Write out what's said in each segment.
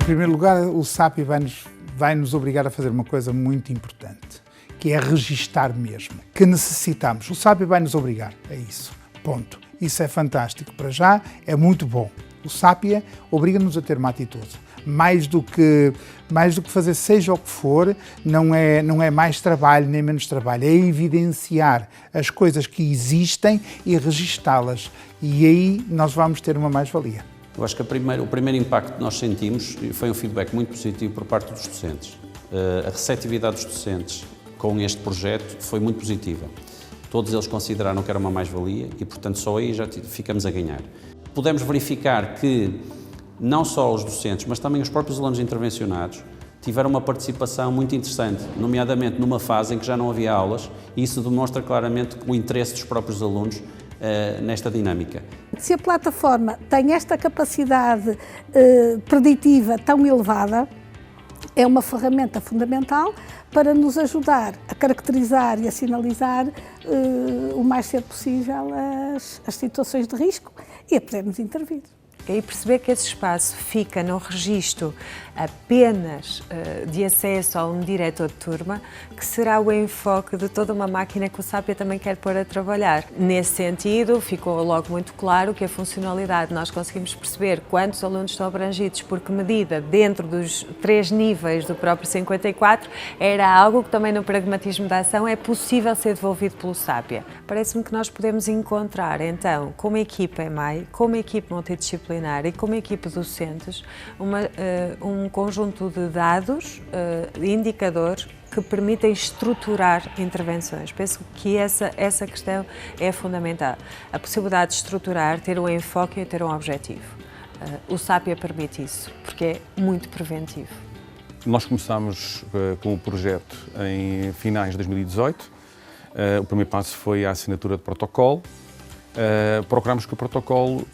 primeiro lugar, o SAPI vai nos obrigar a fazer uma coisa muito importante, que é registar mesmo, que necessitamos. O SAPI vai nos obrigar a isso, ponto. Isso é fantástico, para já é muito bom. O SAPI obriga-nos a ter uma atitude. Mais do que fazer seja o que for, não é mais trabalho nem menos trabalho, é evidenciar as coisas que existem e registá-las. E aí nós vamos ter uma mais-valia. Eu acho que o primeiro impacto que nós sentimos foi um feedback muito positivo por parte dos docentes. A receptividade dos docentes com este projeto foi muito positiva. Todos eles consideraram que era uma mais-valia e, portanto, só aí já ficamos a ganhar. Pudemos verificar que não só os docentes, mas também os próprios alunos intervencionados tiveram uma participação muito interessante, nomeadamente numa fase em que já não havia aulas, e isso demonstra claramente o interesse dos próprios alunos nesta dinâmica. Se a plataforma tem esta capacidade preditiva tão elevada, é uma ferramenta fundamental para nos ajudar a caracterizar e a sinalizar o mais cedo possível as situações de risco e a podermos intervir. E perceber que esse espaço fica no registro apenas de acesso a um diretor de turma, que será o enfoque de toda uma máquina que o SAPI também quer pôr a trabalhar. Nesse sentido, ficou logo muito claro que a funcionalidade, nós conseguimos perceber quantos alunos estão abrangidos por que medida dentro dos 3 níveis do próprio 54, era algo que também no pragmatismo da ação é possível ser devolvido pelo SAPI. Parece-me que nós podemos encontrar, então, como equipa EMAI, como equipe multidisciplinar e como equipe de docentes, um conjunto de dados, indicadores, que permitem estruturar intervenções. Penso que essa questão é fundamental. A possibilidade de estruturar, ter um enfoque e ter um objetivo. O SAPI permite isso, porque é muito preventivo. Nós começámos com o projeto em finais de 2018. O primeiro passo foi a assinatura de protocolo. Procurámos que o protocolo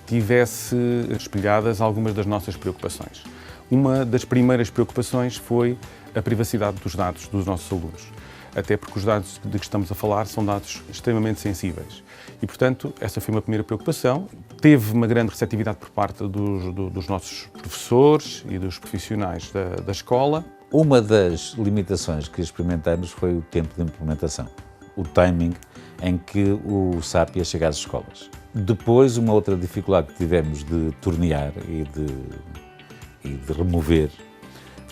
tivesse espelhadas algumas das nossas preocupações. Uma das primeiras preocupações foi a privacidade dos dados dos nossos alunos, até porque os dados de que estamos a falar são dados extremamente sensíveis. E, portanto, essa foi uma primeira preocupação. Teve uma grande receptividade por parte dos nossos professores e dos profissionais da escola. Uma das limitações que experimentamos foi o tempo de implementação, o timing em que o SAPI ia chegar às escolas. Depois, uma outra dificuldade que tivemos de tornear e de remover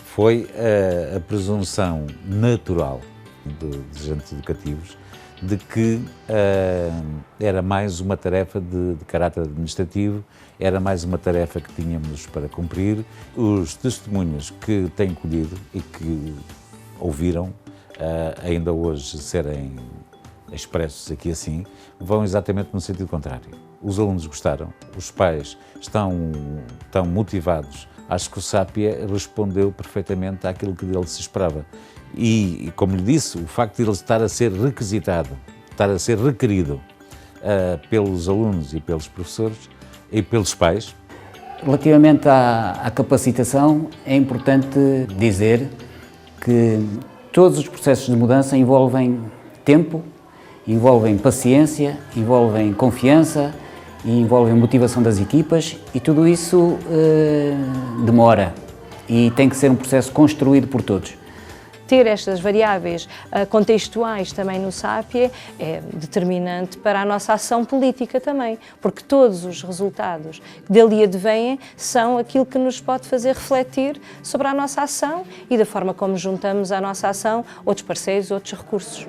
foi a presunção natural dos agentes educativos de que era mais uma tarefa de caráter administrativo, era mais uma tarefa que tínhamos para cumprir. Os testemunhos que têm colhido e que ouviram ainda hoje serem expressos aqui assim, vão exatamente no sentido contrário. Os alunos gostaram, os pais estão motivados. Acho que o SAPI respondeu perfeitamente àquilo que dele se esperava. E, como lhe disse, o facto de ele estar a ser requisitado, estar a ser requerido pelos alunos e pelos professores e pelos pais. Relativamente à capacitação, é importante dizer que todos os processos de mudança envolvem tempo, envolvem paciência, envolvem confiança, envolvem motivação das equipas e tudo isso demora e tem que ser um processo construído por todos. Ter estas variáveis contextuais também no SAPI é determinante para a nossa ação política também, porque todos os resultados que dali advêm são aquilo que nos pode fazer refletir sobre a nossa ação e da forma como juntamos à nossa ação outros parceiros, outros recursos.